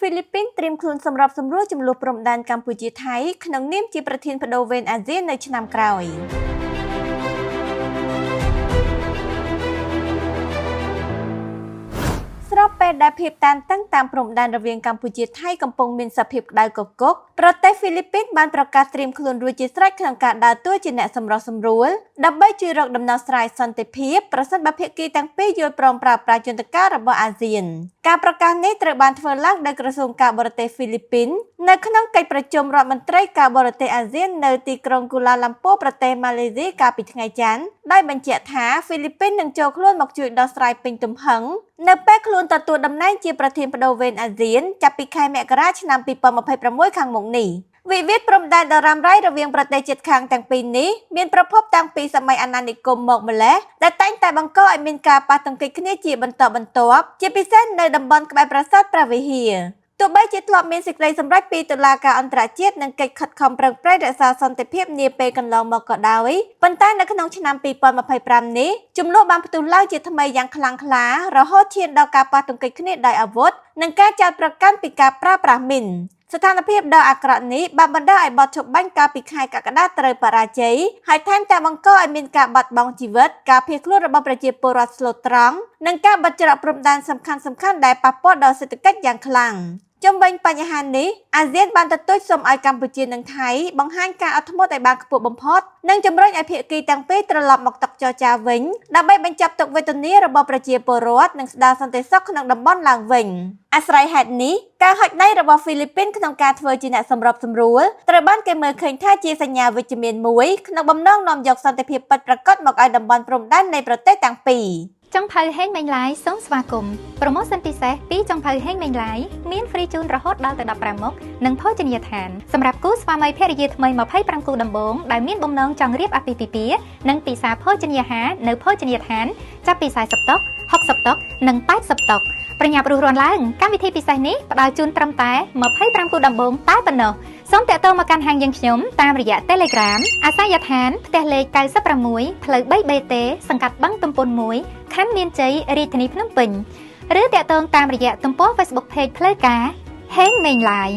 ហ្វីលីពីនត្រៀមខ្លួនសម្រាប់សម្រួលចំនួនព្រំដែនកម្ពុជាថៃក្នុងនាមជាប្រធានបដូវវេនអាស៊ាននៅឆ្នាំក្រោយស្របពេលដែលភាពតានតឹងតាមព្រំដែនរវាងកម្ពុជាថៃកំពុងមានសភាពក្តៅគគុកប្រទេសហ្វីលីពីនបានប្រកាសត្រៀមខ្លួនរួចជាស្រេចក្នុងការដើរតួជាអ្នកសម្រុះសម្រួលដើម្បីជួយរកដំណោះស្រាយសន្តិភាពប្រសិនបើភាគីទាំងពីរយល់ព្រមប្រើប្រាស់យន្តការរបស់អាស៊ានការប្រកាសនេះត្រូវបានធ្វើឡើងដោយក្រសួងការបរទេសហ្វីលីពីននៅក្នុងកិច្ចប្រជុំរដ្ឋមន្ត្រីការបរទេសអាស៊ាននៅទីក្រុងគូឡាឡាំពួរប្រទេសម៉ាឡេស៊ីកាលពីថ្ងៃច័ន្ទដោយបញ្ជាក់ថាហ្វីលីពីននឹងចូលខ្លួនមកជួយដោះស្រាយពេញទំហឹងនៅពេលខ្លួនទទួលតំណែងជាប្រធានបដូវវេនអាស៊ានចាប់ពីខែមករាឆ្នាំ2026ខាងមុខនេះវិវាទព្រំដែនដ៏រ៉ាំរ៉ៃរវាងប្រទេសជិតខាងទាំងពីរនេះមានប្រភពតាំងពីសម័យអាណានិគមមកម្ល៉េះដែលតែងតែបង្កឲ្យមានការប៉ះទង្គិចគ្នាជាបន្តបន្ទាប់ជាពិសេសនៅតំបន់ក្បែរប្រាសាទព្រះវិហារទោះបីជាធ្លាប់មានសេចក្តីសម្រេចពីតុលាការអន្តរជាតិនិងកិច្ចខិតខំប្រឹងប្រែងរក្សាសន្តិភាពនាពេលកន្លងមកក៏ដោយប៉ុន្តែនៅក្នុងឆ្នាំ2025នេះចំនួនបានផ្ទុះឡើងជាថ្មីយ៉ាងខ្លាំងក្លារហូតឈានដល់ការប៉ះទង្គិចគ្នាដោយអាវុធនិងការចោទប្រកាន់ពីការប្រើប្រាស់មីនស្ថានភាពដ៏អាក្រក់នេះបានបណ្ដាលឲ្យបទឈប់បាញ់កាលពីខែកក្កដាត្រូវបរាជ័យហើយថែមទាំងបង្កឲ្យមានការបាត់បង់ជីវិតការភៀសខ្លួនរបស់ប្រជាពលរដ្ឋស្លូតត្រង់និងការបិទច្រកព្រំដែនសំខាន់ៗដែលប៉ះពាល់ដល់សេដ្ឋកិច្ចយ៉ាងខ្លាំងជំវិញបញ្ហានេះអាស៊ានបានទទូចសូមឲ្យកម្ពុជានិងថៃបង្ហាញការអត់ធ្មត់ឲ្យបានខ្ពស់បំផុតនិងជំរុញឲ្យភាគីទាំងពីរត្រឡប់មកតុចរចាវិញដើម្បីបញ្ចប់ទុក្ខវេទនារបស់ប្រជាពលរដ្ឋនិងស្ដារសន្តិសុខក្នុងតំបន់ឡើងវិញអាស្រ័យហេតុនេះការហុចដៃរបស់ហ្វីលីពីនក្នុងការធ្វើជាអ្នកសម្របសម្រួលត្រូវបានគេមើលឃើញថាជាសញ្ញាវិជ្ជមានមួយក្នុងបំណងនាំយកសន្តិភាពពិតប្រាកដមកឲ្យតំបន់ព្រំដែននៃប្រទេសទាំងពីរចុងភៅហេងមេងឡាយសូមស្វាគមន៍ប្រូម៉ូសិនពិសេសពីចុងភៅហេងមេងឡាយមានហ្វ្រីជូនរហូតដល់ទៅ15មុខនិងភោជនីយដ្ឋានសម្រាប់គូស្វាមីភរិយាថ្មី25គូដំបូងដែលមានបំណងចង់រៀបអាពាហ៍ពិពាហ៍និងពិសាភោជនីយអាហារនៅភោជនីយដ្ឋានចាប់ពី40តុ60តុនិង80តុប្រញាប់រស់រាន់ឡើងកម្មវិធីពិសេសនេះផ្ដល់ជូនត្រឹមតែ25គូដំបូងតែប៉ុណ្ណោះសូមតាក់ទងមកកាន់ហាងយើងខ្ញុំតាមរយៈ Telegram អាសយដ្ឋានផ្ទះលេខ96ផ្លូវ 3BT សង្កាត់បឹងទំពុន1ខណ្ឌមានជ័យរាជធានីភ្នំពេញឬតាក់ទងតាមរយៈទំព័រ Facebook Page ផ្លូវការហេងមេងឡាយ